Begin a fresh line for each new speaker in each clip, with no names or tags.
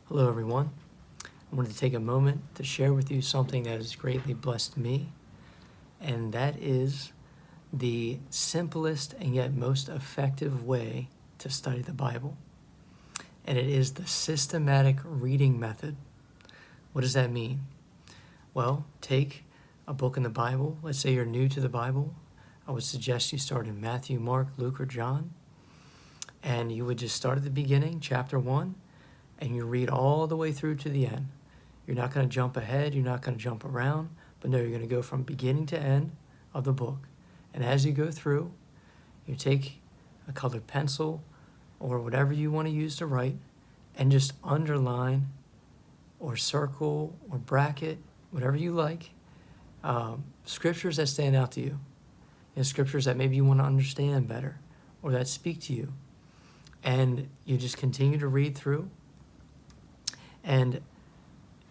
Hello, everyone. I wanted to take a moment to share with you something that has greatly blessed me, and that is the simplest and yet most effective way to study the Bible. And it is the systematic reading method. What does that mean? Well, take a book in the Bible. Let's say you're new to the Bible. I would suggest you start in Matthew, Mark, Luke, or John. And you would just start at the beginning, chapter 1, and you read all the way through to the end. You're not going to jump ahead. You're not going to jump around. But no, you're going to go from beginning to end of the book. And as you go through, you take a colored pencil or whatever you want to use to write and just underline or circle or bracket, whatever you like, scriptures that stand out to you. Scriptures that maybe you want to understand better or that speak to you. And you just continue to read through. And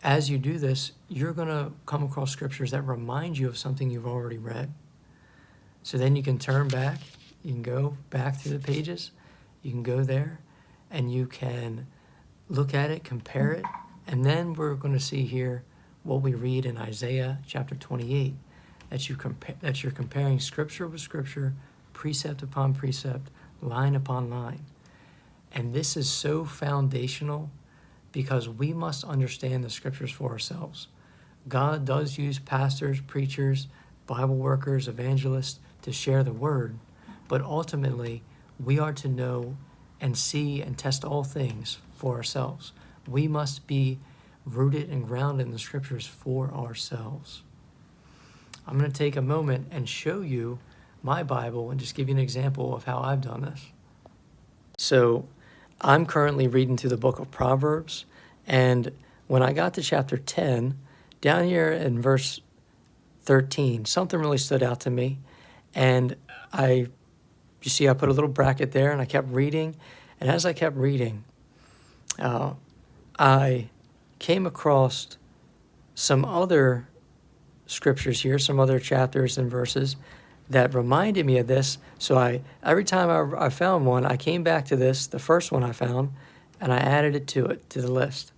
as you do this, you're going to come across scriptures that remind you of something you've already read. So then you can turn back. You can go back through the pages. You can go there, and you can look at it, compare it. And then we're going to see here what we read in Isaiah chapter 28, that you're comparing scripture with scripture, precept upon precept, line upon line. And this is so foundational because we must understand the scriptures for ourselves. God does use pastors, preachers, Bible workers, evangelists to share the word, but ultimately we are to know and see and test all things for ourselves. We must be rooted and grounded in the scriptures for ourselves. I'm going to take a moment and show you my Bible and just give you an example of how I've done this. So I'm currently reading through the book of Proverbs, and when I got to chapter 10, down here in verse 13, something really stood out to me, and I put a little bracket there, and I kept reading, and as I kept reading, I came across some other scriptures here, some other chapters and verses that reminded me of this. So every time I found one, I came back to this, the first one I found, and I added it to the list.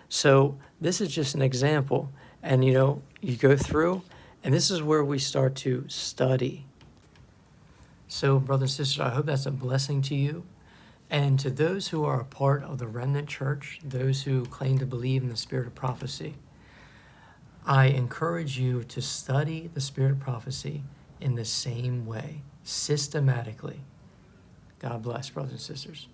So this is just an example. And you go through, and this is where we start to study. So brothers and sisters, I hope that's a blessing to you. And to those who are a part of the remnant church, those who claim to believe in the spirit of prophecy, I encourage you to study the spirit of prophecy in the same way, systematically. God bless, brothers and sisters.